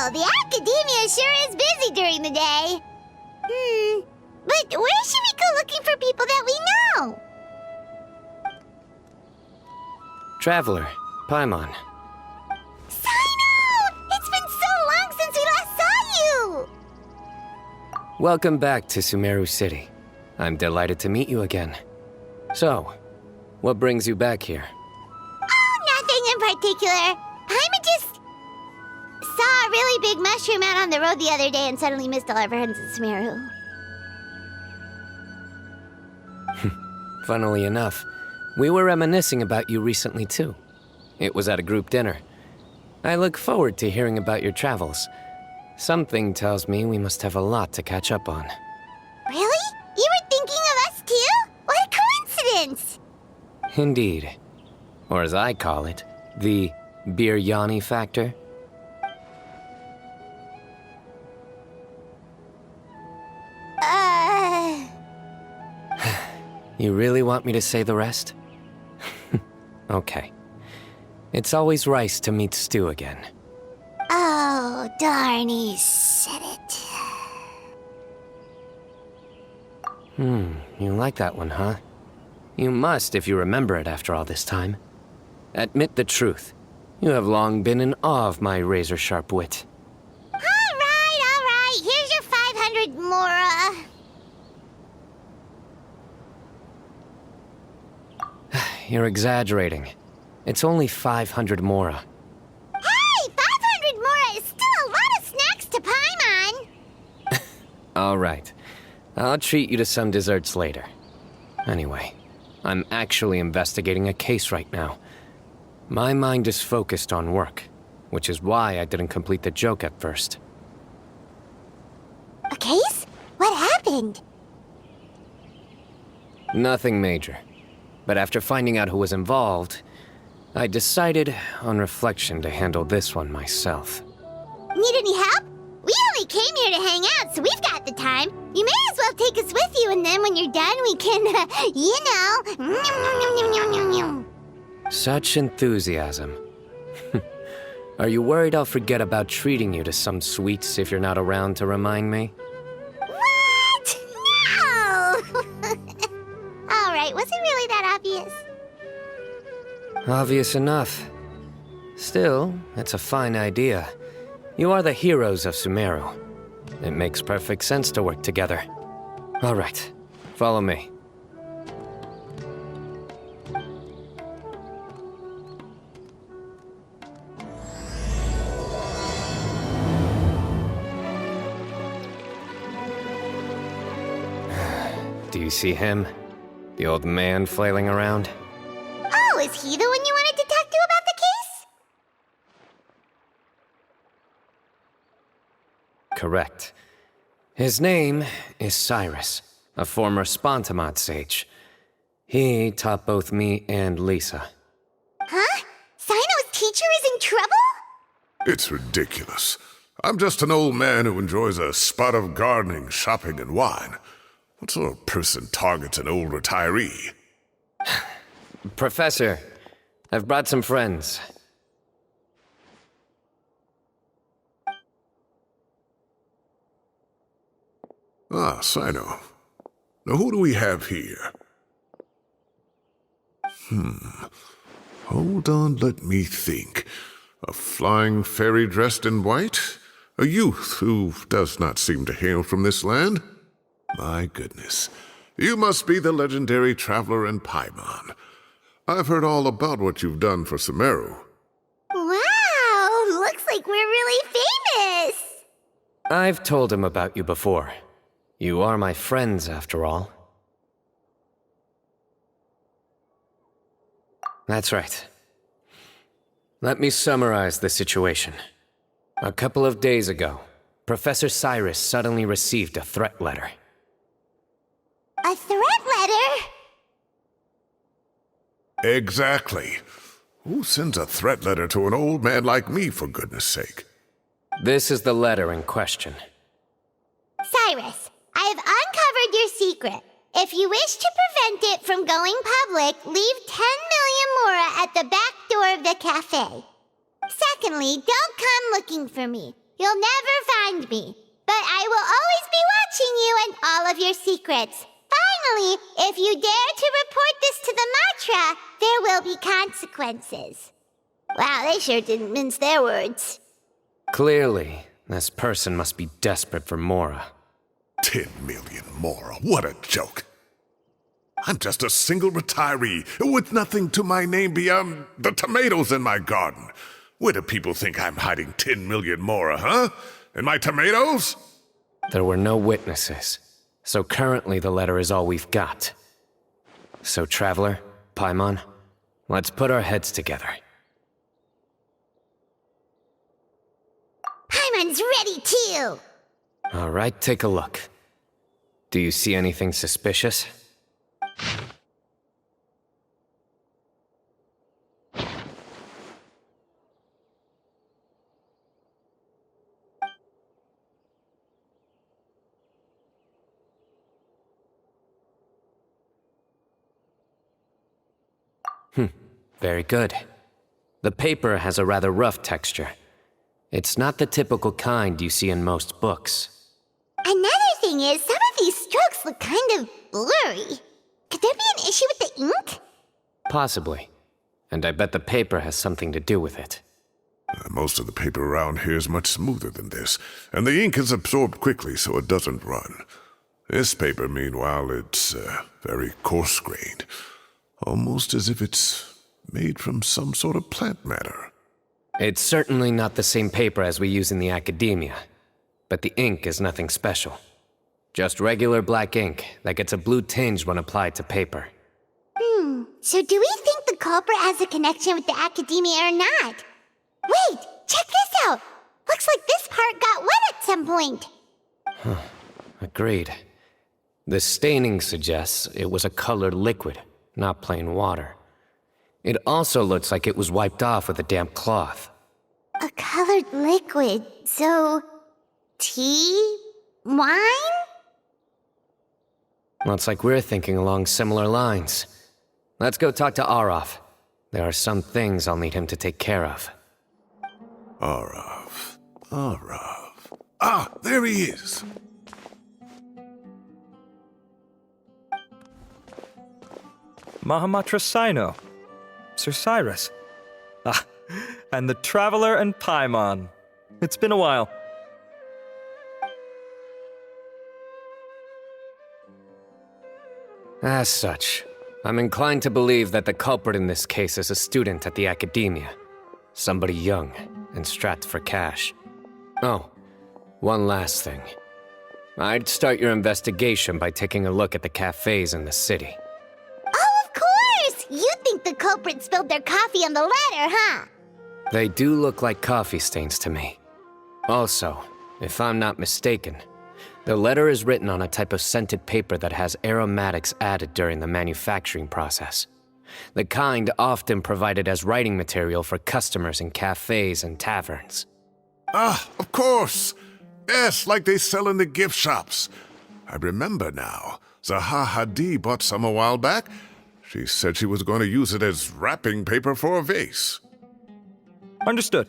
Wow, the academia sure is busy during the day. But where should we go looking for people that we know? Traveler, Paimon. Cyno! It's been so long since we last saw you! Welcome back to Sumeru City. I'm delighted to meet you again. So, what brings you back here? Oh, nothing in particular. Paimon just saw a really big mushroom out on the road the other day and suddenly missed all our friends in Sumeru. Funnily enough, we were reminiscing about you recently too. It was at a group dinner. I look forward to hearing about your travels. Something tells me we must have a lot to catch up on. Really? You were thinking of us too? What a coincidence! Indeed. Or as I call it, the biryani factor. You really want me to say the rest? Okay. It's always rice to meet stew again. Oh, darn, he said it. You like that one, huh? You must if you remember it after all this time. Admit the truth. You have long been in awe of my razor-sharp wit. All right. Here's your 500 mora. You're exaggerating. It's only 500 mora. Hey, 500 mora is still a lot of snacks to Paimon. All right. I'll treat you to some desserts later. Anyway, I'm actually investigating a case right now. My mind is focused on work, which is why I didn't complete the joke at first. A case? What happened? Nothing major. But after finding out who was involved, I decided, on reflection, to handle this one myself. Need any help? We only came here to hang out, so we've got the time. You may as well take us with you, and then when you're done, we can, Such enthusiasm. Are you worried I'll forget about treating you to some sweets if you're not around to remind me? What? No! All right, was it really that obvious? Obvious enough. Still, it's a fine idea. You are the heroes of Sumeru. It makes perfect sense to work together. All right, follow me. Do you see him? The old man flailing around? Oh, is he the one you wanted to talk to about the case? Correct. His name is Cyrus, a former Spontamod sage. He taught both me and Lisa. Huh? Cyno's teacher is in trouble? It's ridiculous. I'm just an old man who enjoys a spot of gardening, shopping, and wine. What sort of person targets an old retiree? Professor, I've brought some friends. Ah, Cyno. Now who do we have here? Hold on, let me think. A flying fairy dressed in white? A youth who does not seem to hail from this land? My goodness. You must be the legendary traveler in Paimon. I've heard all about what you've done for Sumeru. Wow, looks like we're really famous. I've told him about you before. You are my friends, after all. That's right. Let me summarize the situation. A couple of days ago, Professor Cyrus suddenly received a threat letter. A threat letter? Exactly. Who sends a threat letter to an old man like me, for goodness sake? This is the letter in question. Cyrus, I have uncovered your secret. If you wish to prevent it from going public, leave 10 million mora at the back door of the cafe. Secondly, don't come looking for me. You'll never find me. But I will always be watching you and all of your secrets. Finally, if you dare to report this to the Matra, there will be consequences. Wow, they sure didn't mince their words. Clearly, this person must be desperate for Mora. 10 million Mora, what a joke. I'm just a single retiree with nothing to my name beyond the tomatoes in my garden. Where do people think I'm hiding 10 million Mora, huh? In my tomatoes? There were no witnesses, so currently the letter is all we've got. So, Traveler, Paimon, let's put our heads together. Paimon's ready too! All right, take a look. Do you see anything suspicious? Very good. The paper has a rather rough texture. It's not the typical kind you see in most books. Another thing is, some of these strokes look kind of blurry. Could there be an issue with the ink? Possibly. And I bet the paper has something to do with it. Most of the paper around here is much smoother than this, and the ink is absorbed quickly so it doesn't run. This paper, meanwhile, it's very coarse-grained. Almost as if it's made from some sort of plant matter. It's certainly not the same paper as we use in the academia, but the ink is nothing special. Just regular black ink that gets a blue tinge when applied to paper. So do we think the culprit has a connection with the academia or not? Wait, check this out! Looks like this part got wet at some point. Agreed. The staining suggests it was a colored liquid, not plain water. It also looks like it was wiped off with a damp cloth. A colored liquid, so... tea? Wine? Looks like we're thinking along similar lines. Let's go talk to Arav. There are some things I'll need him to take care of. Arav. Ah, there he is. Mahamatra Cyno. Sir Cyrus. Ah, and the Traveler and Paimon. It's been a while. As such, I'm inclined to believe that the culprit in this case is a student at the academia. Somebody young and strapped for cash. Oh, one last thing. I'd start your investigation by taking a look at the cafes in the city. Oh, of course! You think the culprit spilled their coffee on the ladder, huh? They do look like coffee stains to me. Also, if I'm not mistaken, the letter is written on a type of scented paper that has aromatics added during the manufacturing process. The kind often provided as writing material for customers in cafes and taverns. Ah, of course. Yes, like they sell in the gift shops. I remember now. Zaha Hadid bought some a while back. She said she was going to use it as wrapping paper for a vase. Understood.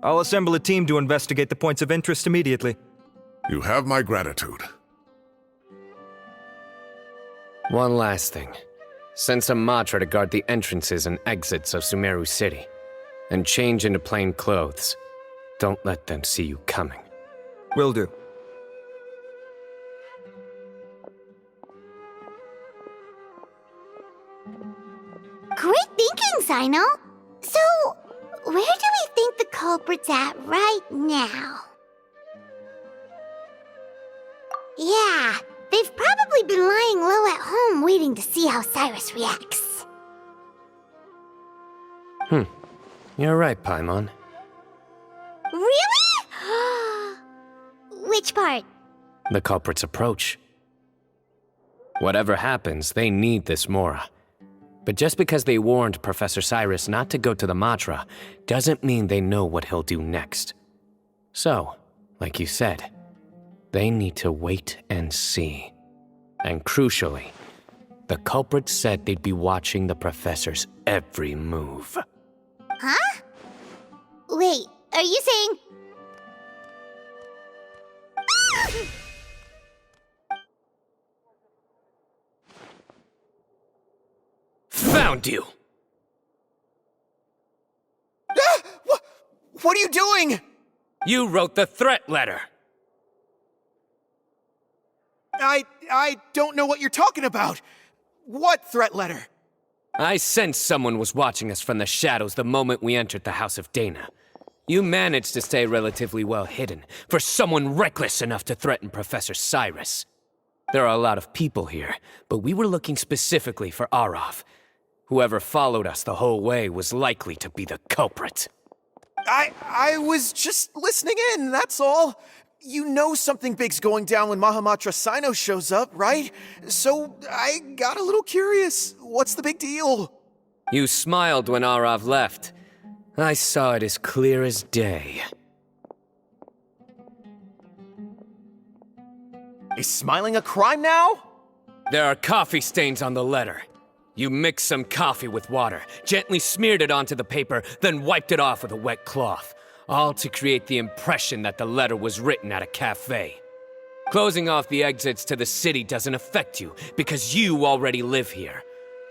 I'll assemble a team to investigate the points of interest immediately. You have my gratitude. One last thing. Send some Matra to guard the entrances and exits of Sumeru City. And change into plain clothes. Don't let them see you coming. Will do. Great thinking, Cyno. So, where do we think the culprit's at right now? Yeah, they've probably been lying low at home waiting to see how Cyrus reacts. You're right, Paimon. Really? Which part? The culprit's approach. Whatever happens, they need this Mora. But just because they warned Professor Cyrus not to go to the Matra doesn't mean they know what he'll do next. So, like you said, they need to wait and see. And crucially, the culprit said they'd be watching the professor's every move. Huh? Wait, are you saying... found you! Ah! What are you doing? You wrote the threat letter! I don't know what you're talking about. What threat letter? I sensed someone was watching us from the shadows the moment we entered the House of Dana. You managed to stay relatively well hidden for someone reckless enough to threaten Professor Cyrus. There are a lot of people here, but we were looking specifically for Arav. Whoever followed us the whole way was likely to be the culprit. I was just listening in, that's all. You know something big's going down when Mahamatra Cyno shows up, right? So I got a little curious. What's the big deal? You smiled when Arav left. I saw it as clear as day. Is smiling a crime now? There are coffee stains on the letter. You mixed some coffee with water, gently smeared it onto the paper, then wiped it off with a wet cloth, all to create the impression that the letter was written at a cafe. Closing off the exits to the city doesn't affect you, because you already live here.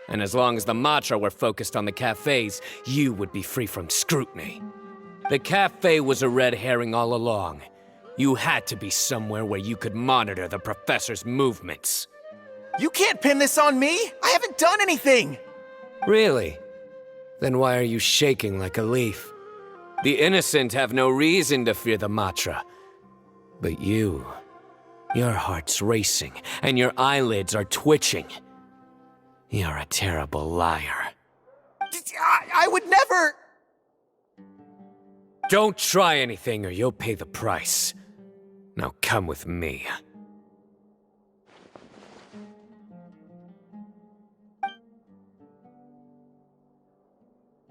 And as long as the Matra were focused on the cafes, you would be free from scrutiny. The cafe was a red herring all along. You had to be somewhere where you could monitor the professor's movements. You can't pin this on me! I haven't done anything! Really? Then why are you shaking like a leaf? The innocent have no reason to fear the Matra. But you, your heart's racing, and your eyelids are twitching. You're a terrible liar. I would never... Don't try anything or you'll pay the price. Now come with me.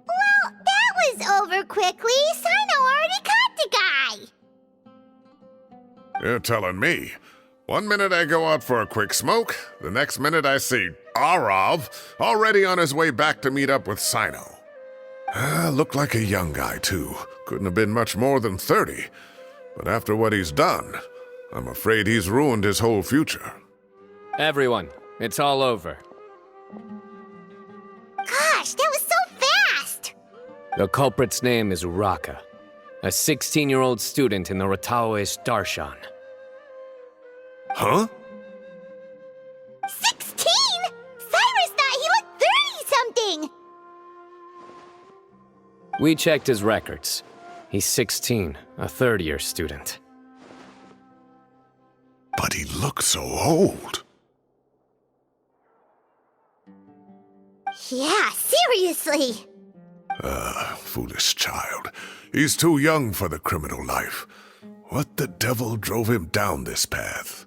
Well, that was over quickly. Cyno already caught the guy. You're telling me. 1 minute I go out for a quick smoke, the next minute I see Arav already on his way back to meet up with Cyno. Looked like a young guy, too. Couldn't have been much more than 30. But after what he's done, I'm afraid he's ruined his whole future. Everyone, it's all over. Gosh, that was so fast! The culprit's name is Uraka, a 16-year-old student in the Rataoist Darshan. Huh? 16? Cyrus thought he looked 30-something! We checked his records. He's 16, a third-year student. But he looks so old. Yeah, seriously! Foolish child. He's too young for the criminal life. What the devil drove him down this path?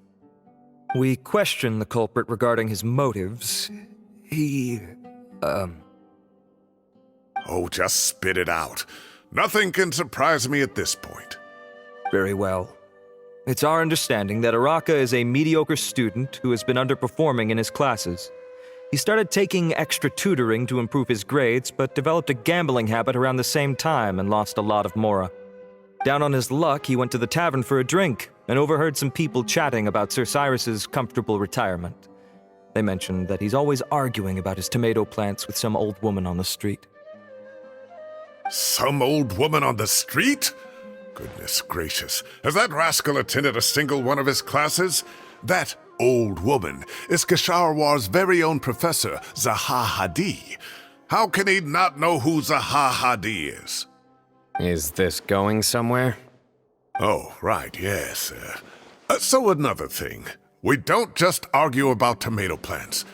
We questioned the culprit regarding his motives. Oh, just spit it out. Nothing can surprise me at this point. Very well. It's our understanding that Uraka is a mediocre student who has been underperforming in his classes. He started taking extra tutoring to improve his grades, but developed a gambling habit around the same time and lost a lot of mora. Down on his luck, he went to the tavern for a drink and overheard some people chatting about Sir Cyrus's comfortable retirement. They mentioned that he's always arguing about his tomato plants with some old woman on the street. Some old woman on the street? Goodness gracious, has that rascal attended a single one of his classes? That old woman is Kasharwar's very own professor, Zaha Hadi. How can he not know who Zaha Hadi is? Is this going somewhere? Oh, right, yes. So another thing. We don't just argue about tomato plants.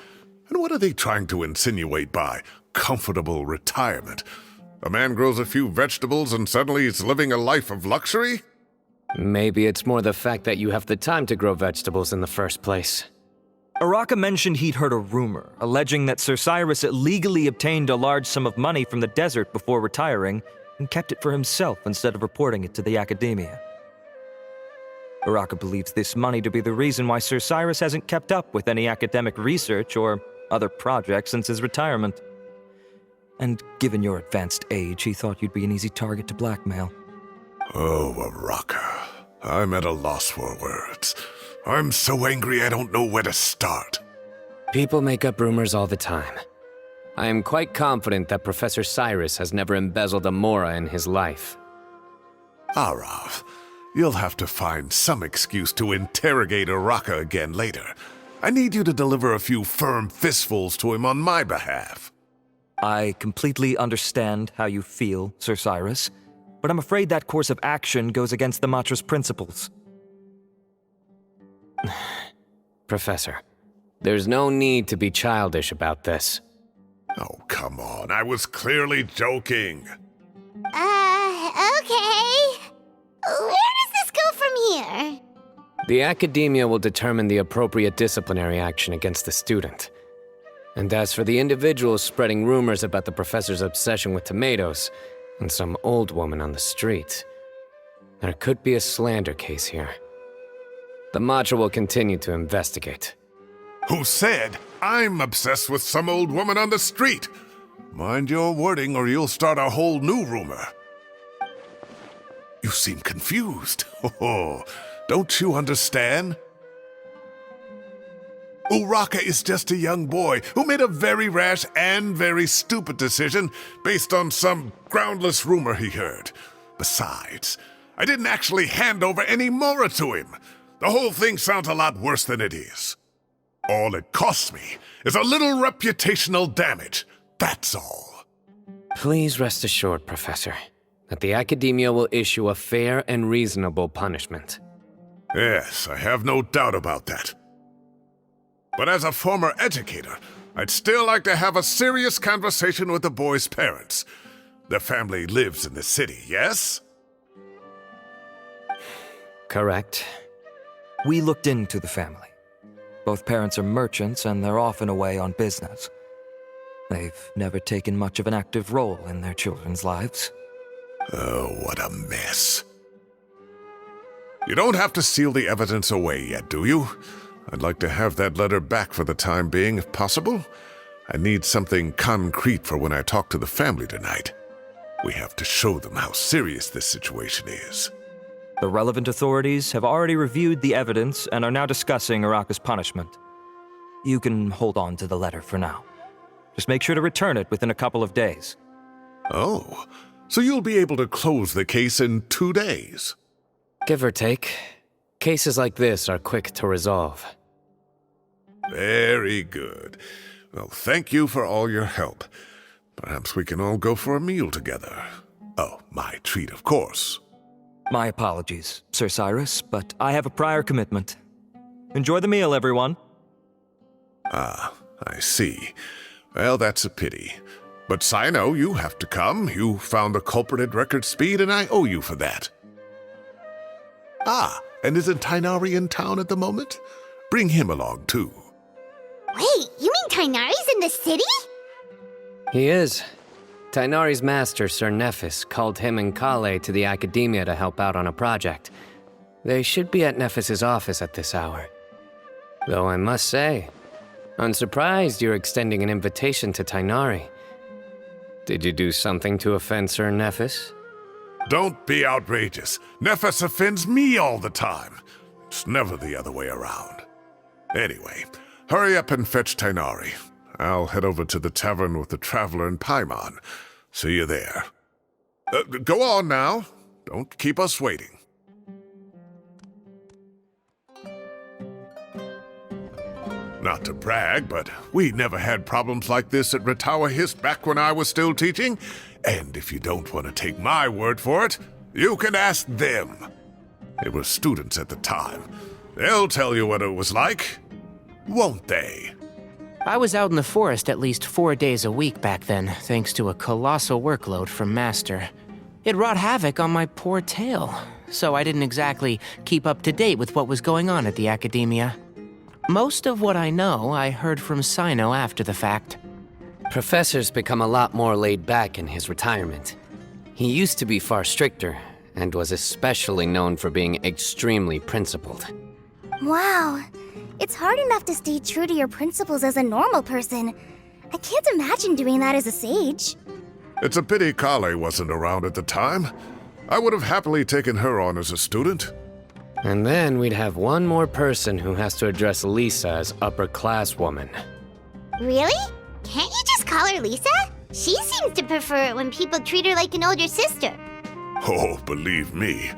And what are they trying to insinuate by comfortable retirement? A man grows a few vegetables and suddenly he's living a life of luxury? Maybe it's more the fact that you have the time to grow vegetables in the first place. Uraka mentioned he'd heard a rumor, alleging that Sir Cyrus illegally obtained a large sum of money from the desert before retiring and kept it for himself instead of reporting it to the academia. Uraka believes this money to be the reason why Sir Cyrus hasn't kept up with any academic research or other projects since his retirement. And given your advanced age, he thought you'd be an easy target to blackmail. Oh, Uraka. I'm at a loss for words. I'm so angry I don't know where to start. People make up rumors all the time. I am quite confident that Professor Cyrus has never embezzled a mora in his life. Arav, you'll have to find some excuse to interrogate Araka again later. I need you to deliver a few firm fistfuls to him on my behalf. I completely understand how you feel, Sir Cyrus, but I'm afraid that course of action goes against the Matra's principles. Professor, there's no need to be childish about this. Oh, come on. I was clearly joking. Okay. Where does this go from here? The Academia will determine the appropriate disciplinary action against the student. And as for the individuals spreading rumors about the professor's obsession with tomatoes and some old woman on the street, there could be a slander case here. The Matra will continue to investigate. Who said I'm obsessed with some old woman on the street? Mind your wording or you'll start a whole new rumor. You seem confused. Oh, don't you understand? Uraka is just a young boy who made a very rash and very stupid decision based on some groundless rumor he heard. Besides, I didn't actually hand over any mora to him. The whole thing sounds a lot worse than it is. All it costs me is a little reputational damage. That's all. Please rest assured, Professor, that the Academia will issue a fair and reasonable punishment. Yes, I have no doubt about that. But as a former educator, I'd still like to have a serious conversation with the boy's parents. The family lives in the city, yes? Correct. We looked into the family. Both parents are merchants and they're often away on business. They've never taken much of an active role in their children's lives. Oh, what a mess. You don't have to seal the evidence away yet, do you? I'd like to have that letter back for the time being, if possible. I need something concrete for when I talk to the family tonight. We have to show them how serious this situation is. The relevant authorities have already reviewed the evidence and are now discussing Araka's punishment. You can hold on to the letter for now. Just make sure to return it within a couple of days. Oh, so you'll be able to close the case in 2 days? Give or take. Cases like this are quick to resolve. Very good. Well, thank you for all your help. Perhaps we can all go for a meal together. Oh, my treat, of course. My apologies, Sir Cyrus, but I have a prior commitment. Enjoy the meal, everyone. Ah, I see. Well, that's a pity. But Cyno, you have to come. You found the culprit at record speed, and I owe you for that. Ah, and isn't Tighnari in town at the moment? Bring him along, too. Wait, you mean Tighnari's in the city? He is. Tighnari's master, Sir Nephis, called him and Kale to the Academia to help out on a project. They should be at Nephis's office at this hour. Though I must say, I'm surprised you're extending an invitation to Tighnari. Did you do something to offend Sir Nephis? Don't be outrageous. Nephis offends me all the time. It's never the other way around. Anyway, hurry up and fetch Tighnari. I'll head over to the tavern with the Traveler and Paimon. See you there. Go on now. Don't keep us waiting. Not to brag, but we never had problems like this at Ratawa Hist back when I was still teaching. And if you don't want to take my word for it, you can ask them. They were students at the time. They'll tell you what it was like, won't they? I was out in the forest at least 4 days a week back then, thanks to a colossal workload from Master. It wrought havoc on my poor tail, so I didn't exactly keep up to date with what was going on at the Academia. Most of what I know, I heard from Cyno after the fact. Professor's become a lot more laid back in his retirement. He used to be far stricter, and was especially known for being extremely principled. Wow. It's hard enough to stay true to your principles as a normal person. I can't imagine doing that as a sage. It's a pity Kale wasn't around at the time. I would have happily taken her on as a student. And then we'd have one more person who has to address Lisa as upper-class woman. Really? Can't you just call call her Lisa? She seems to prefer it when people treat her like an older sister. Oh, believe me,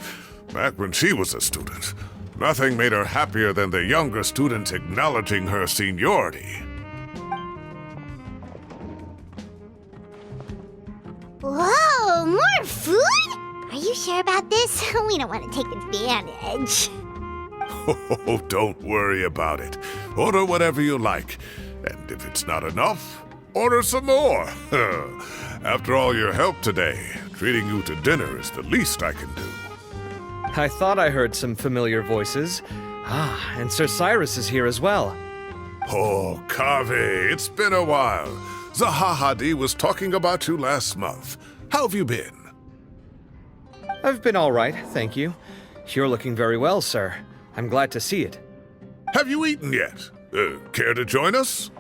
back when she was a student, nothing made her happier than the younger students acknowledging her seniority. Whoa, more food? Are you sure about this? We don't want to take advantage. Oh, don't worry about it. Order whatever you like. And if it's not enough, order some more. After all your help today, treating you to dinner is the least I can do. I thought I heard some familiar voices. Ah, and Sir Cyrus is here as well. Oh, Kaveh, it's been a while. Zahahadi was talking about you last month. How have you been? I've been all right, thank you. You're looking very well, sir. I'm glad to see it. Have you eaten yet? Care to join us?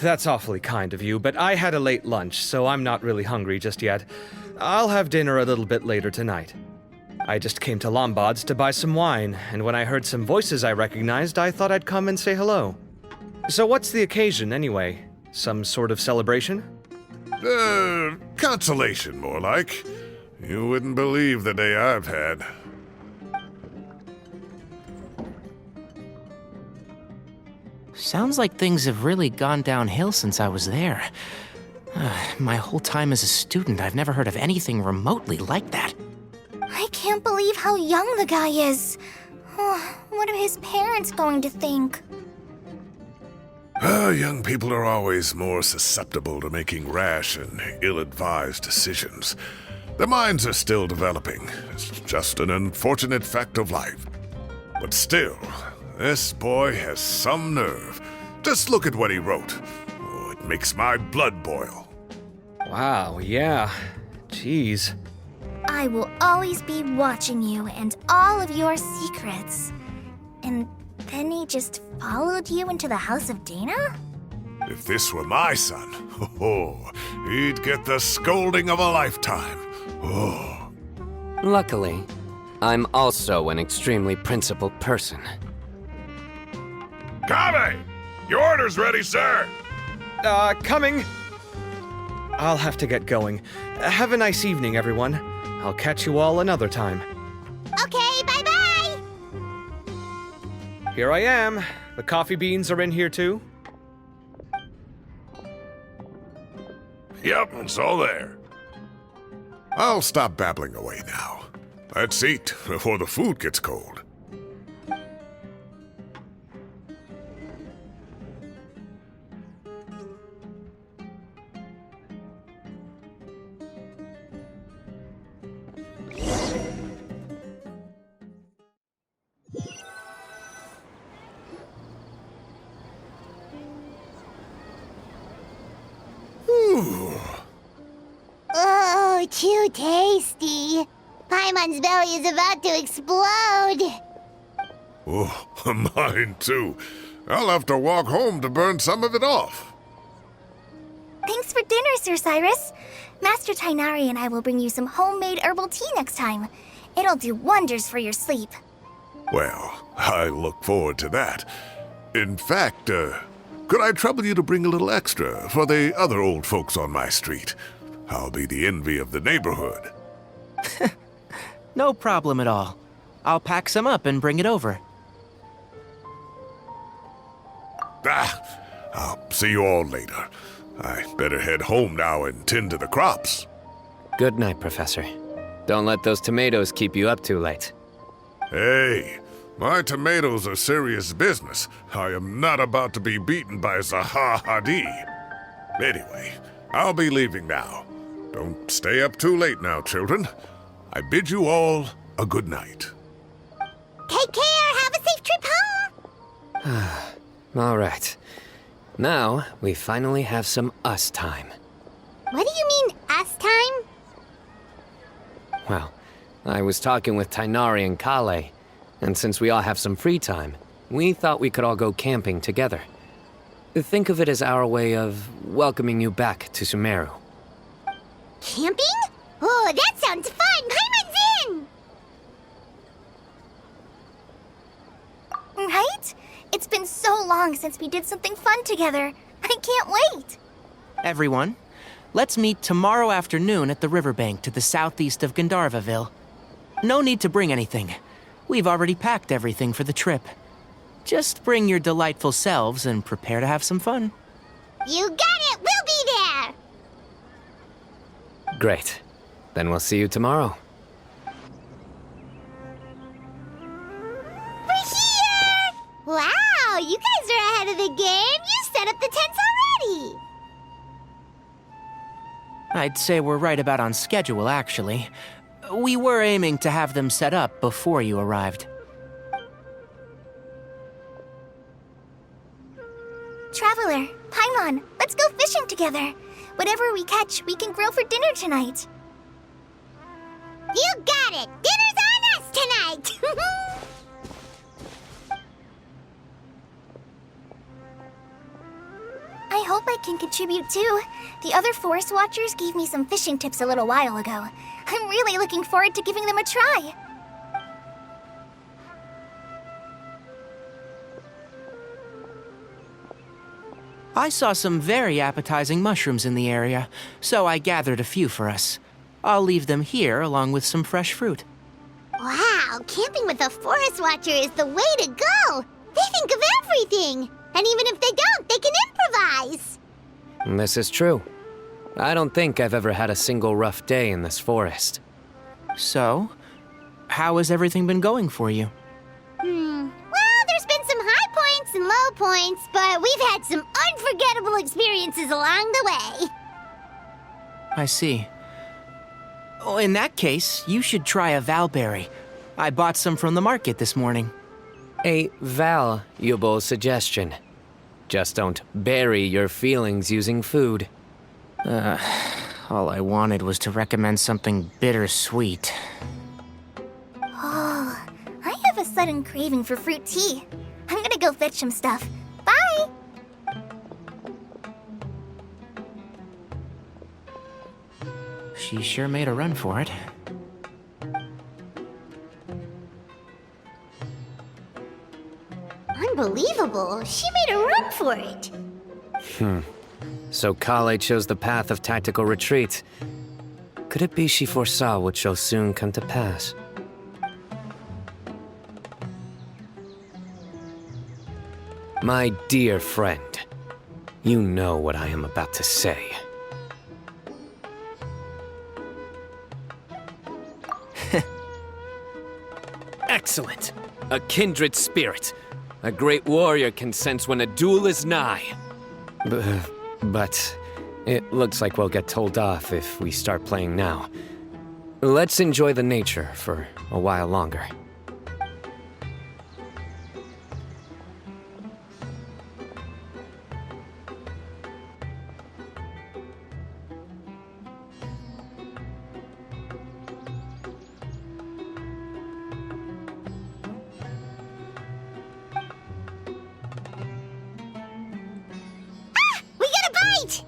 That's awfully kind of you, but I had a late lunch, so I'm not really hungry just yet. I'll have dinner a little bit later tonight. I just came to Lombard's to buy some wine, and when I heard some voices I recognized, I thought I'd come and say hello. So what's the occasion, anyway? Some sort of celebration? Consolation, more like. You wouldn't believe the day I've had. Sounds like things have really gone downhill since I was there. My whole time as a student, I've never heard of anything remotely like that. I can't believe how young the guy is. Oh, what are his parents going to think? Young people are always more susceptible to making rash and ill-advised decisions. Their minds are still developing. It's just an unfortunate fact of life. But still, this boy has some nerve. Just look at what he wrote. Oh, it makes my blood boil. Wow, yeah. Jeez. I will always be watching you and all of your secrets. And then he just followed you into the house of Dana? If this were my son, he'd get the scolding of a lifetime. Oh. Luckily, I'm also an extremely principled person. Kaveh! Your order's ready, sir! Coming! I'll have to get going. Have a nice evening, everyone. I'll catch you all another time. Okay, bye-bye! Here I am. The coffee beans are in here too. Yep, it's all there. I'll stop babbling away now. Let's eat before the food gets cold. Oh, too tasty. Paimon's belly is about to explode. Oh, mine too. I'll have to walk home to burn some of it off. Thanks for dinner, Sir Cyrus. Master Tainari and I will bring you some homemade herbal tea next time. It'll do wonders for your sleep. Well, I look forward to that. In fact, could I trouble you to bring a little extra for the other old folks on my street? I'll be the envy of the neighborhood. No problem at all. I'll pack some up and bring it over. I'll see you all later. I better head home now and tend to the crops. Good night, Professor. Don't let those tomatoes keep you up too late. Hey, my tomatoes are serious business. I am not about to be beaten by Zahahadi. Anyway, I'll be leaving now. Don't stay up too late now, children. I bid you all a good night. Take care. Have a safe trip home. All right. Now, we finally have some us time. What do you mean, us time? Well, I was talking with Tainari and Kale, and since we all have some free time, we thought we could all go camping together. Think of it as our way of welcoming you back to Sumeru. Camping? Oh, that sounds fun. Paimon's in. Right? It's been so long since we did something fun together. I can't wait! Everyone, let's meet tomorrow afternoon at the riverbank to the southeast of Gandharvaville. No need to bring anything. We've already packed everything for the trip. Just bring your delightful selves and prepare to have some fun. You got it! We'll be there! Great. Then we'll see you tomorrow. We're here! Wow, you guys are ahead of the game! You set up the tents already! I'd say we're right about on schedule, actually. We were aiming to have them set up before you arrived. Traveler, Paimon, let's go fishing together. Whatever we catch, we can grill for dinner tonight. You got it! Dinner's on us tonight! I hope I can contribute too. The other forest watchers gave me some fishing tips a little while ago. I'm really looking forward to giving them a try. I saw some very appetizing mushrooms in the area, so I gathered a few for us. I'll leave them here along with some fresh fruit. Wow, camping with a forest watcher is the way to go! They think of everything! And even if they don't, they can improvise! This is true. I don't think I've ever had a single rough day in this forest. So, how has everything been going for you? Well, there's been some high points and low points, but we've had some unforgettable experiences along the way. I see. Oh, in that case, you should try a valberry. I bought some from the market this morning. A valuable suggestion. Just don't bury your feelings using food. All I wanted was to recommend something bittersweet. Oh, I have a sudden craving for fruit tea. I'm gonna go fetch some stuff. Bye! She sure made a run for it. Unbelievable. She made a run for it. So Kale chose the path of tactical retreat. Could it be she foresaw what shall soon come to pass? My dear friend, you know what I am about to say. Excellent! A kindred spirit. A great warrior can sense when a duel is nigh. But it looks like we'll get told off if we start playing now. Let's enjoy the nature for a while longer. We got a bite!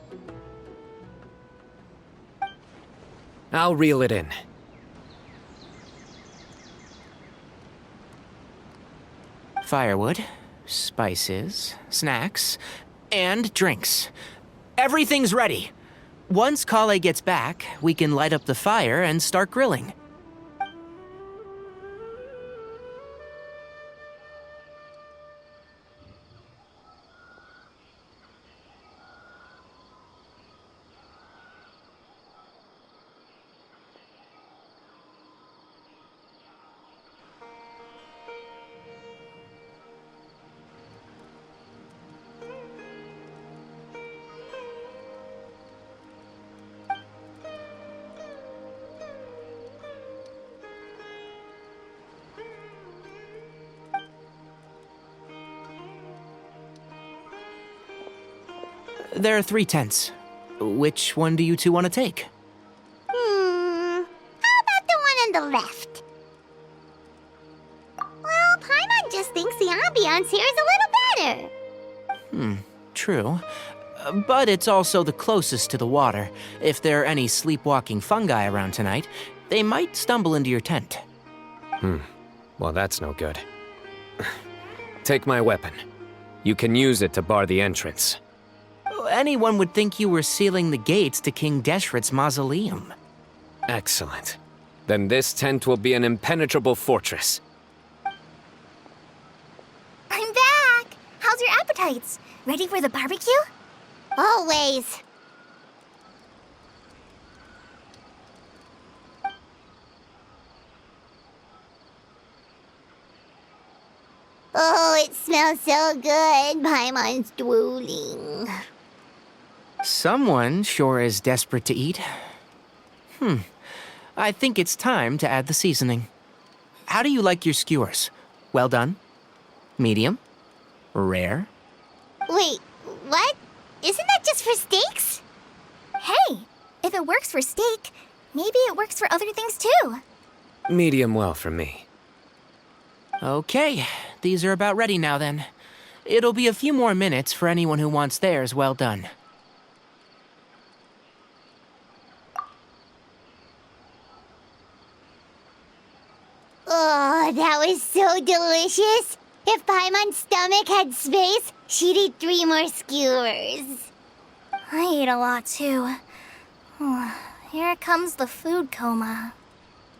I'll reel it in. Firewood, spices, snacks, and drinks. Everything's ready. Once Kale gets back, we can light up the fire and start grilling. There are 3 tents. Which one do you two want to take? How about the one on the left? Well, Paimon just thinks the ambiance here is a little better. True. But it's also the closest to the water. If there are any sleepwalking fungi around tonight, they might stumble into your tent. Well, that's no good. Take my weapon. You can use it to bar the entrance. Anyone would think you were sealing the gates to King Deshret's mausoleum. Excellent. Then this tent will be an impenetrable fortress. I'm back! How's your appetites? Ready for the barbecue? Always. Oh, it smells so good. Paimon's drooling. Someone sure is desperate to eat. I think it's time to add the seasoning. How do you like your skewers? Well done? Medium? Rare? Wait, what? Isn't that just for steaks? Hey, if it works for steak, maybe it works for other things too. Medium well for me. Okay, these are about ready now then. It'll be a few more minutes for anyone who wants theirs well done. Oh, that was so delicious. If Paimon's stomach had space, she'd eat 3 more skewers. I ate a lot too. Here comes the food coma.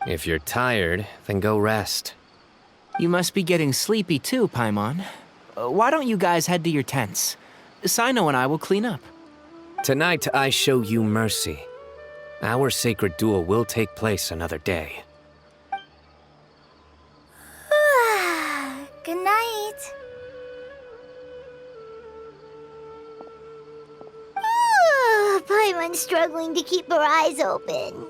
If you're tired, then go rest. You must be getting sleepy too, Paimon. Why don't you guys head to your tents? Cyno and I will clean up. Tonight I show you mercy. Our sacred duel will take place another day. Good night. Paimon's struggling to keep her eyes open.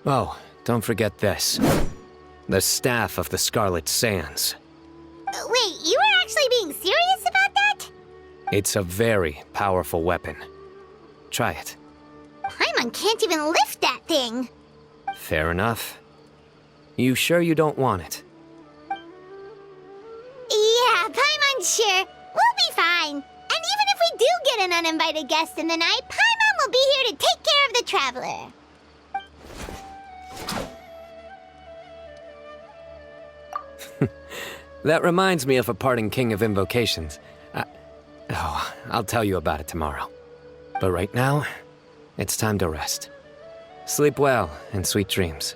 Oh, don't forget this. The Staff of the Scarlet Sands. Wait, you were actually being serious about that? It's a very powerful weapon. Try it. Paimon can't even lift that thing. Fair enough. You sure you don't want it? Yeah, Paimon's sure. We'll be fine. And even if we do get an uninvited guest in the night, Paimon will be here to take care of the traveler. That reminds me of a parting king of invocations. I'll tell you about it tomorrow. But right now, it's time to rest. Sleep well and sweet dreams.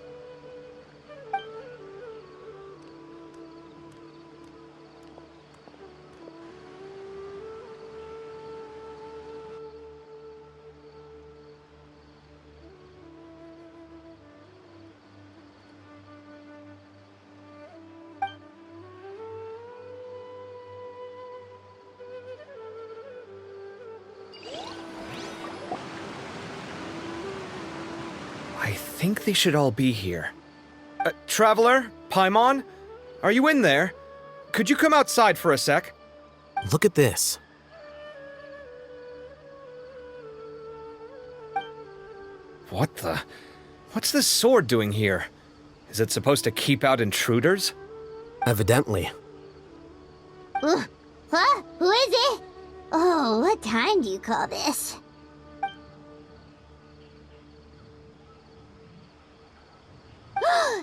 I think they should all be here. Traveler? Paimon? Are you in there? Could you come outside for a sec? Look at this. What the? What's this sword doing here? Is it supposed to keep out intruders? Evidently. Huh? Who is it? Oh, what time do you call this?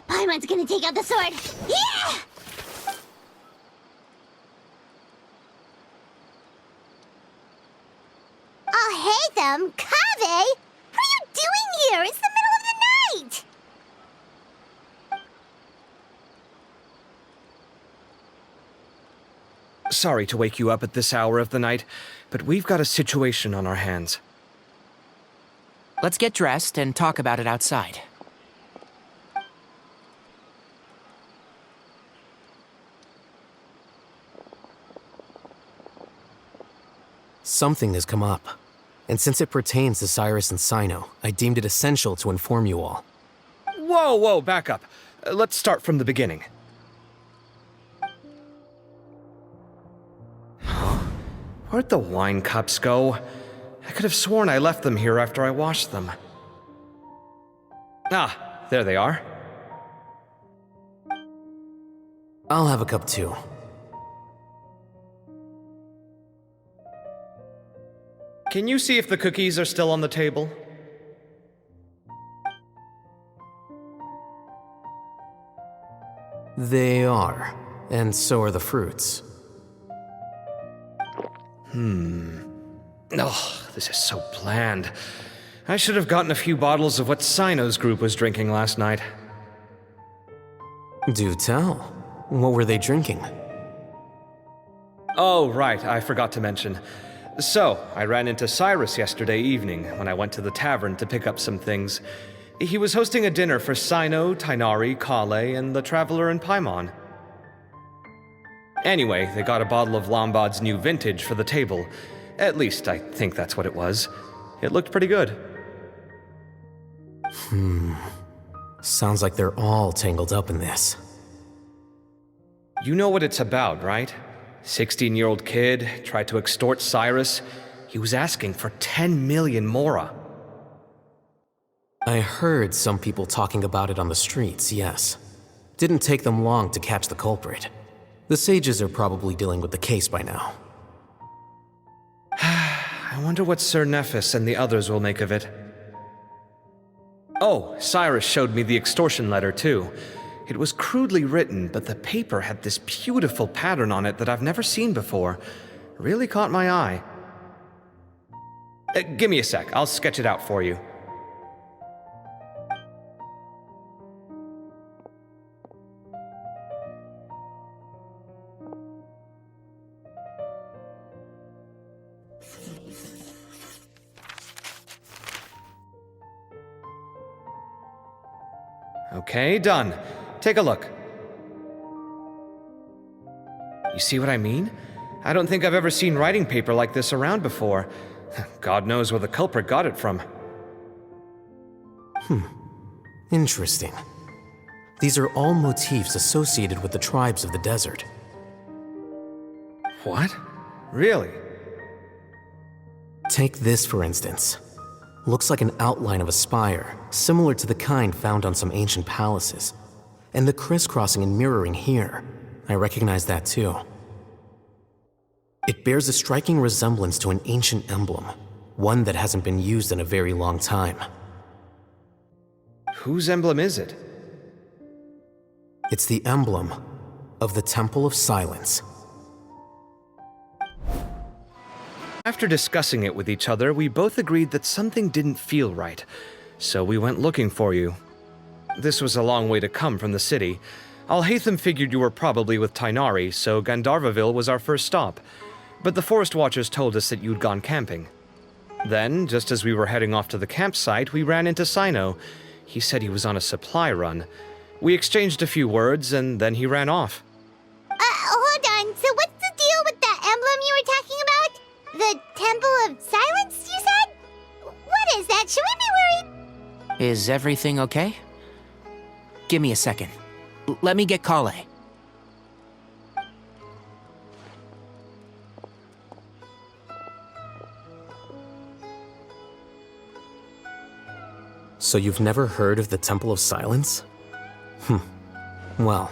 Paimon's gonna take out the sword. Yeah! Oh, hey them, Kave! What are you doing here? It's the middle of the night! Sorry to wake you up at this hour of the night, but we've got a situation on our hands. Let's get dressed and talk about it outside. Something has come up. And since it pertains to Cyrus and Cyno, I deemed it essential to inform you all. Whoa, back up. Let's start from the beginning. Where'd the wine cups go? I could have sworn I left them here after I washed them. Ah, there they are. I'll have a cup too. Can you see if the cookies are still on the table? They are, and so are the fruits. Oh, this is so bland. I should have gotten a few bottles of what Cyno's group was drinking last night. Do tell. What were they drinking? Oh, right, I forgot to mention. So, I ran into Cyrus yesterday evening when I went to the tavern to pick up some things. He was hosting a dinner for Cyno, Tighnari, Kale, and the Traveler and Paimon. Anyway, they got a bottle of Lombard's new vintage for the table. At least, I think that's what it was. It looked pretty good. Sounds like they're all tangled up in this. You know what it's about, right? 16-year-old kid tried to extort Cyrus. He was asking for 10 million mora. I heard some people talking about it on the streets, yes. Didn't take them long to catch the culprit. The sages are probably dealing with the case by now. I wonder what Sir Nephis and the others will make of it. Oh, Cyrus showed me the extortion letter, too. It was crudely written, but the paper had this beautiful pattern on it that I've never seen before. Really caught my eye. Give me a sec, I'll sketch it out for you. Okay, done. Take a look. You see what I mean? I don't think I've ever seen writing paper like this around before. God knows where the culprit got it from. Interesting. These are all motifs associated with the tribes of the desert. What? Really? Take this, for instance. Looks like an outline of a spire, similar to the kind found on some ancient palaces. And the crisscrossing and mirroring here, I recognize that too. It bears a striking resemblance to an ancient emblem, one that hasn't been used in a very long time. Whose emblem is it? It's the emblem of the Temple of Silence. After discussing it with each other, we both agreed that something didn't feel right, so we went looking for you. This was a long way to come from the city. Alhaitham figured you were probably with Tighnari, so Gandharvaville was our first stop. But the Forest Watchers told us that you'd gone camping. Then, just as we were heading off to the campsite, we ran into Cyno. He said he was on a supply run. We exchanged a few words, and then he ran off. Hold on. So what's the deal with that emblem you were talking about? The Temple of Silence, you said? What is that? Should we be worried? Is everything okay? Give me a second. Let me get Kale. So you've never heard of the Temple of Silence? Well,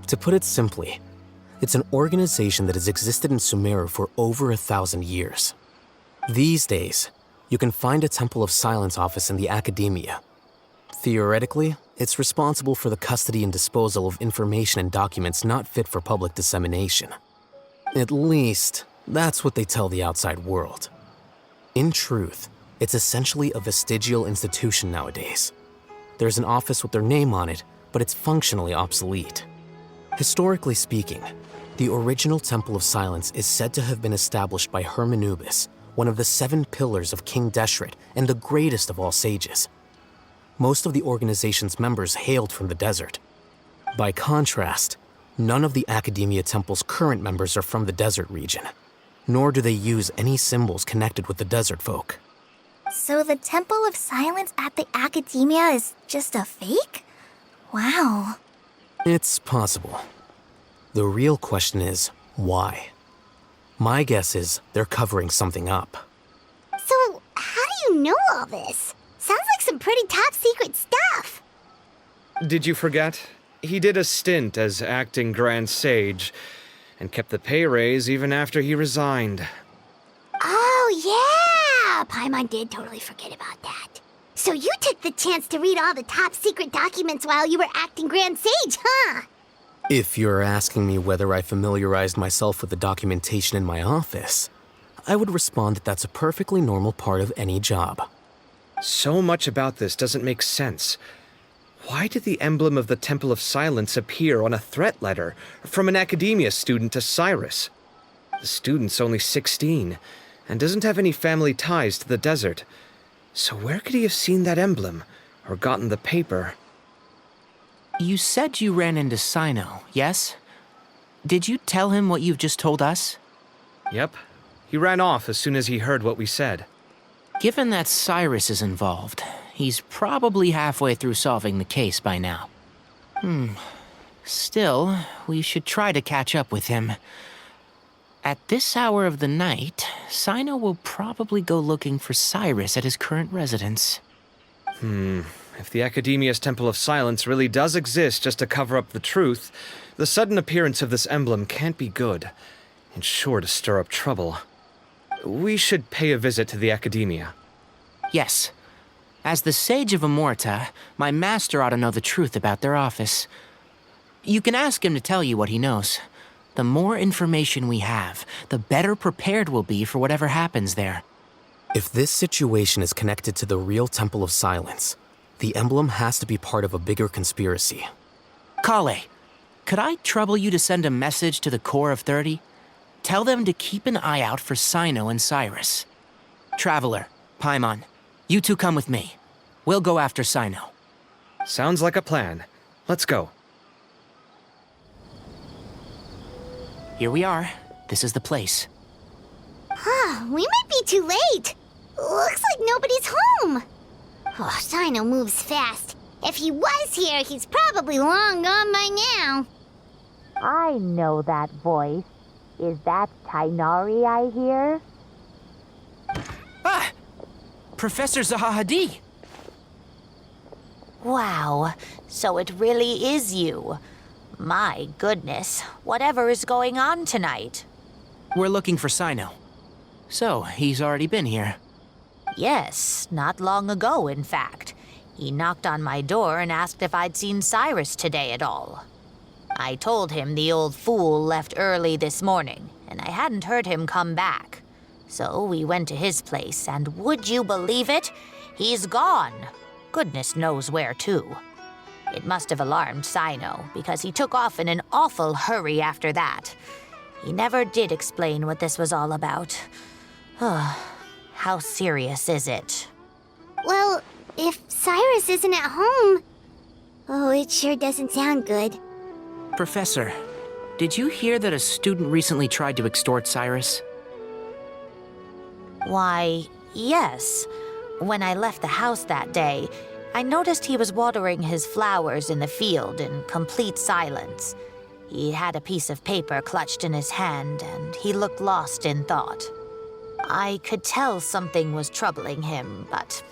to put it simply, it's an organization that has existed in Sumeru for over 1,000 years. These days, you can find a Temple of Silence office in the academia. Theoretically, it's responsible for the custody and disposal of information and documents not fit for public dissemination. At least, that's what they tell the outside world. In truth, it's essentially a vestigial institution nowadays. There's an office with their name on it, but it's functionally obsolete. Historically speaking, the original Temple of Silence is said to have been established by Hermanubis, one of the 7 pillars of King Deshret and the greatest of all sages. Most of the organization's members hailed from the desert. By contrast, none of the Academia Temple's current members are from the desert region, nor do they use any symbols connected with the desert folk. So the Temple of Silence at the Academia is just a fake? Wow. It's possible. The real question is, why? My guess is they're covering something up. So, how do you know all this? Sounds like some pretty top secret stuff. Did you forget? He did a stint as acting Grand Sage, and kept the pay raise even after he resigned. Oh, yeah! Paimon did totally forget about that. So you took the chance to read all the top secret documents while you were acting Grand Sage, huh? If you're asking me whether I familiarized myself with the documentation in my office, I would respond that that's a perfectly normal part of any job. So much about this doesn't make sense. Why did the emblem of the Temple of Silence appear on a threat letter from an academia student to Cyrus? The student's only 16 and doesn't have any family ties to the desert. So where could he have seen that emblem or gotten the paper? You said you ran into Cyno, yes? Did you tell him what you've just told us? Yep. He ran off as soon as he heard what we said. Given that Cyrus is involved, he's probably halfway through solving the case by now. Still, we should try to catch up with him. At this hour of the night, Cyno will probably go looking for Cyrus at his current residence. If the Academia's Temple of Silence really does exist just to cover up the truth, the sudden appearance of this emblem can't be good, and sure to stir up trouble. We should pay a visit to the Academia. Yes. As the Sage of Amorta, my master ought to know the truth about their office. You can ask him to tell you what he knows. The more information we have, the better prepared we'll be for whatever happens there. If this situation is connected to the real Temple of Silence, the emblem has to be part of a bigger conspiracy. Kale, could I trouble you to send a message to the Core of 30? Tell them to keep an eye out for Cyno and Cyrus. Traveler, Paimon, you two come with me. We'll go after Cyno. Sounds like a plan. Let's go. Here we are. This is the place. We might be too late. Looks like nobody's home. Oh, Cyno moves fast. If he was here, he's probably long gone by now. I know that voice. Is that Tainari I hear? Ah! Professor Zahahadi! Wow, so it really is you. My goodness, whatever is going on tonight? We're looking for Cyno. So, he's already been here. Yes, not long ago, in fact. He knocked on my door and asked if I'd seen Cyrus today at all. I told him the old fool left early this morning, and I hadn't heard him come back. So we went to his place, and would you believe it? He's gone. Goodness knows where to. It must have alarmed Cyno, because he took off in an awful hurry after that. He never did explain what this was all about. How serious is it? Well, if Cyrus isn't at home... Oh, it sure doesn't sound good. Professor, did you hear that a student recently tried to extort Cyrus? Why, yes. When I left the house that day, I noticed he was watering his flowers in the field in complete silence. He had a piece of paper clutched in his hand, and he looked lost in thought. I could tell something was troubling him, but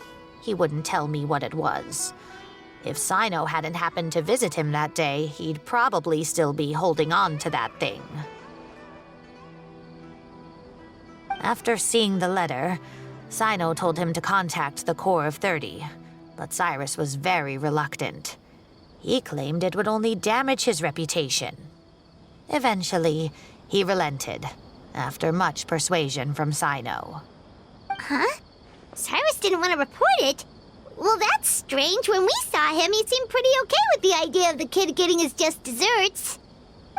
he wouldn't tell me what it was. If Cyno hadn't happened to visit him that day, he'd probably still be holding on to that thing. After seeing the letter, Cyno told him to contact the Core of 30, but Cyrus was very reluctant. He claimed it would only damage his reputation. Eventually, he relented, after much persuasion from Cyno. Huh? Cyrus didn't want to report it? Well, that's strange. When we saw him, he seemed pretty okay with the idea of the kid getting his just desserts.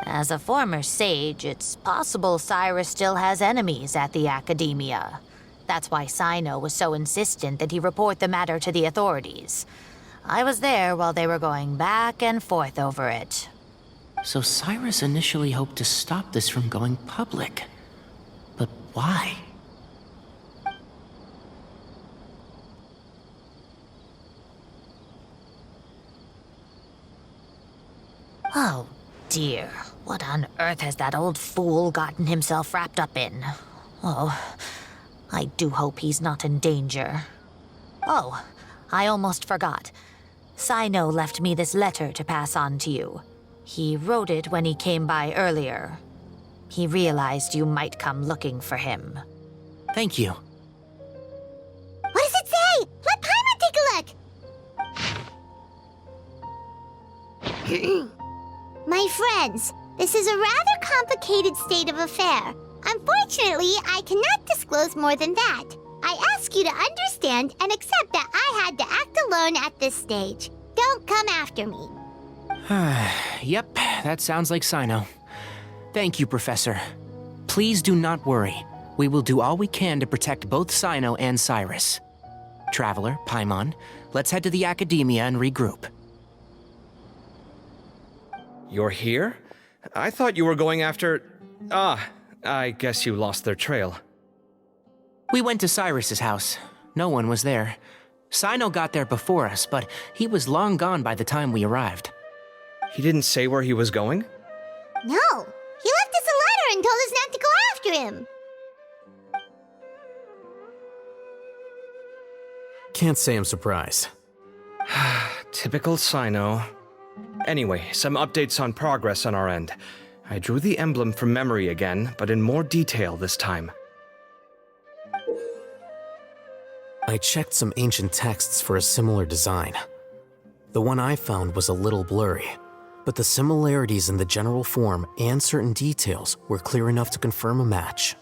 As a former sage, it's possible Cyrus still has enemies at the Academia. That's why Cyno was so insistent that he report the matter to the authorities. I was there while they were going back and forth over it. So Cyrus initially hoped to stop this from going public. But why? Oh, dear. What on earth has that old fool gotten himself wrapped up in? Oh, I do hope he's not in danger. Oh, I almost forgot. Cyno left me this letter to pass on to you. He wrote it when he came by earlier. He realized you might come looking for him. Thank you. What does it say? Let Paimon take a look. My friends, this is a rather complicated state of affair. I'm Unfortunately, I cannot disclose more than that. I ask you to understand and accept that I had to act alone at this stage. Don't come after me. Yep, that sounds like Cyno. Thank you, Professor. Please do not worry. We will do all we can to protect both Cyno and Cyrus. Traveler, Paimon, let's head to the Academia and regroup. You're here? I thought you were going after... Ah, I guess you lost their trail. We went to Cyrus's house. No one was there. Cyno got there before us, but he was long gone by the time we arrived. He didn't say where he was going? No, he left us a letter and told us not to go after him. Can't say I'm surprised. Typical Cyno. Anyway, some updates on progress on our end. I drew the emblem from memory again, but in more detail this time. I checked some ancient texts for a similar design. The one I found was a little blurry, but the similarities in the general form and certain details were clear enough to confirm a match.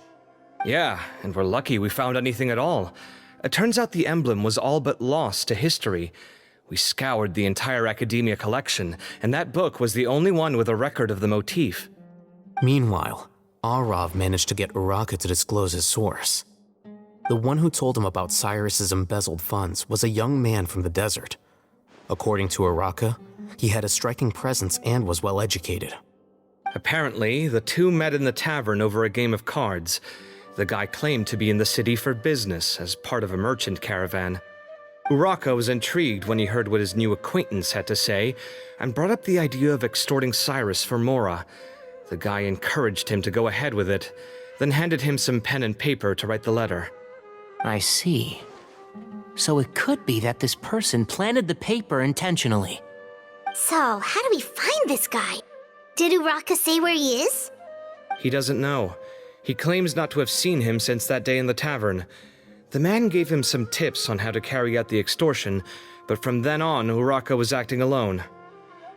Yeah, and we're lucky we found anything at all. It turns out the emblem was all but lost to history. We scoured the entire Academia collection, and that book was the only one with a record of the motif. Meanwhile, Arav managed to get Uraka to disclose his source. The one who told him about Cyrus's embezzled funds was a young man from the desert. According to Uraka, he had a striking presence and was well educated. Apparently, the two met in the tavern over a game of cards. The guy claimed to be in the city for business as part of a merchant caravan. Uraka was intrigued when he heard what his new acquaintance had to say and brought up the idea of extorting Cyrus for Mora. The guy encouraged him to go ahead with it, then handed him some pen and paper to write the letter. I see. So it could be that this person planted the paper intentionally. So, how do we find this guy? Did Uraka say where he is? He doesn't know. He claims not to have seen him since that day in the tavern. The man gave him some tips on how to carry out the extortion, but from then on, Uraka was acting alone.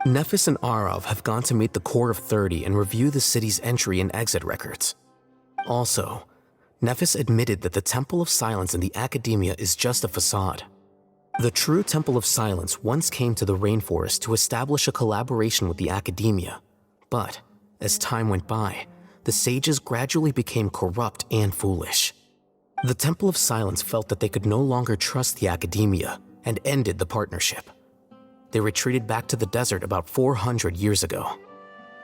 Nephis and Arav have gone to meet the Core of 30 and review the city's entry and exit records. Also, Nephis admitted that the Temple of Silence in the Academia is just a facade. The true Temple of Silence once came to the rainforest to establish a collaboration with the Academia, but as time went by, the sages gradually became corrupt and foolish. The Temple of Silence felt that they could no longer trust the Academia and ended the partnership. They retreated back to the desert about 400 years ago.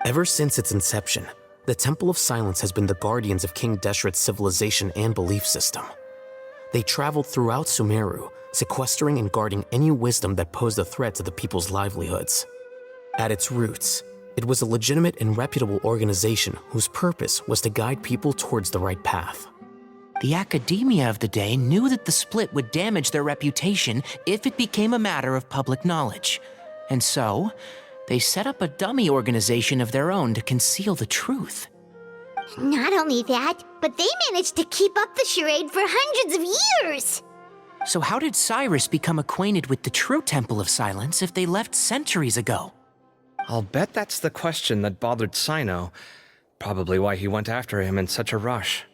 Ever since its inception, the Temple of Silence has been the guardians of King Deshret's civilization and belief system. They traveled throughout Sumeru, sequestering and guarding any wisdom that posed a threat to the people's livelihoods. At its roots, it was a legitimate and reputable organization whose purpose was to guide people towards the right path. The Academia of the day knew that the split would damage their reputation if it became a matter of public knowledge. And so, they set up a dummy organization of their own to conceal the truth. Not only that, but they managed to keep up the charade for hundreds of years! So how did Cyrus become acquainted with the true Temple of Silence if they left centuries ago? I'll bet that's the question that bothered Cyno. Probably why he went after him in such a rush.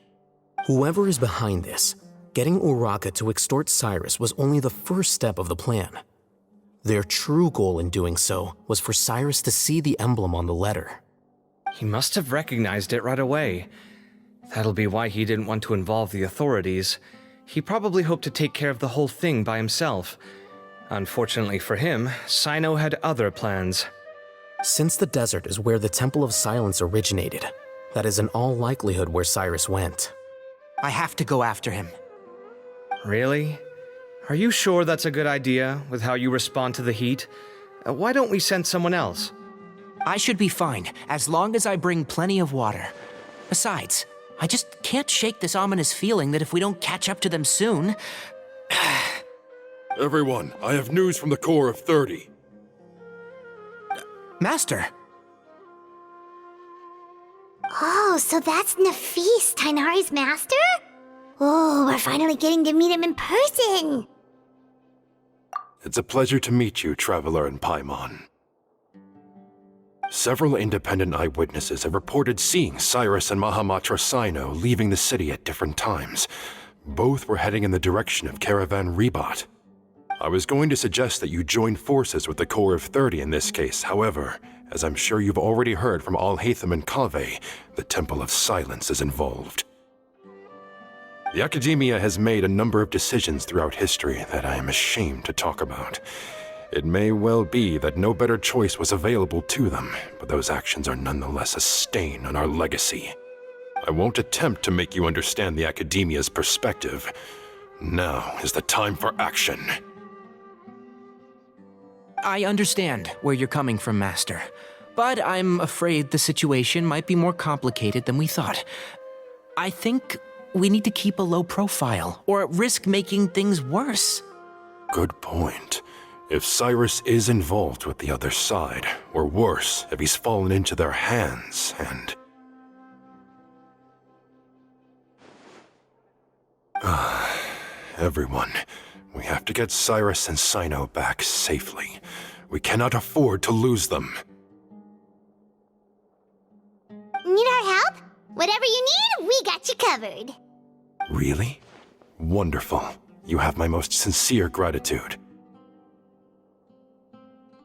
Whoever is behind this, getting Uraka to extort Cyrus was only the first step of the plan. Their true goal in doing so was for Cyrus to see the emblem on the letter. He must have recognized it right away. That'll be why he didn't want to involve the authorities. He probably hoped to take care of the whole thing by himself. Unfortunately for him, Cyno had other plans. Since the desert is where the Temple of Silence originated, that is in all likelihood where Cyrus went. I have to go after him. Really? Are you sure that's a good idea, with how you respond to the heat? Why don't we send someone else? I should be fine, as long as I bring plenty of water. Besides, I just can't shake this ominous feeling that if we don't catch up to them soon... Everyone, I have news from the Core of 30. Master! Oh, so that's Nafis, Tainari's master? Oh, we're finally getting to meet him in person! It's a pleasure to meet you, Traveler and Paimon. Several independent eyewitnesses have reported seeing Cyrus and miHoYo Cyno leaving the city at different times. Both were heading in the direction of Caravan Rebot. I was going to suggest that you join forces with the Corps of 30 in this case. However, as I'm sure you've already heard from Alhaitham and Kaveh, the Temple of Silence is involved. The Academia has made a number of decisions throughout history that I am ashamed to talk about. It may well be that no better choice was available to them, but those actions are nonetheless a stain on our legacy. I won't attempt to make you understand the Academia's perspective. Now is the time for action. I understand where you're coming from, Master. But I'm afraid the situation might be more complicated than we thought. I think we need to keep a low profile, or risk making things worse. Good point. If Cyrus is involved with the other side, or worse, if he's fallen into their hands, and... Everyone, we have to get Cyrus and Cyno back safely. We cannot afford to lose them. Need our help? Whatever you need, we got you covered. Really? Wonderful. You have my most sincere gratitude.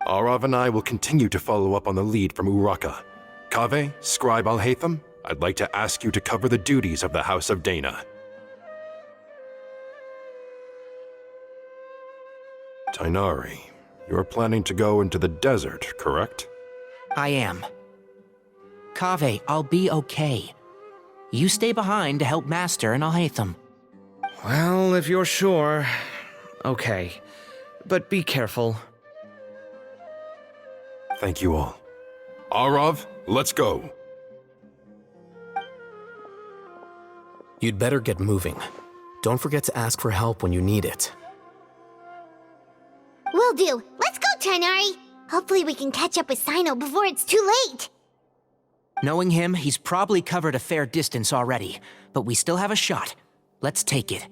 Arav and I will continue to follow up on the lead from Uraka. Kaveh, Scribe Alhaitham, I'd like to ask you to cover the duties of the House of Dana. Tighnari, you're planning to go into the desert, correct? I am. Kaveh, I'll be okay. You stay behind to help Master and Alhaitham. Well, if you're sure. Okay. But be careful. Thank you all. Arav, let's go. You'd better get moving. Don't forget to ask for help when you need it. Will do. Let's go, Tighnari. Hopefully we can catch up with Cyno before it's too late. Knowing him, he's probably covered a fair distance already, but we still have a shot. Let's take it.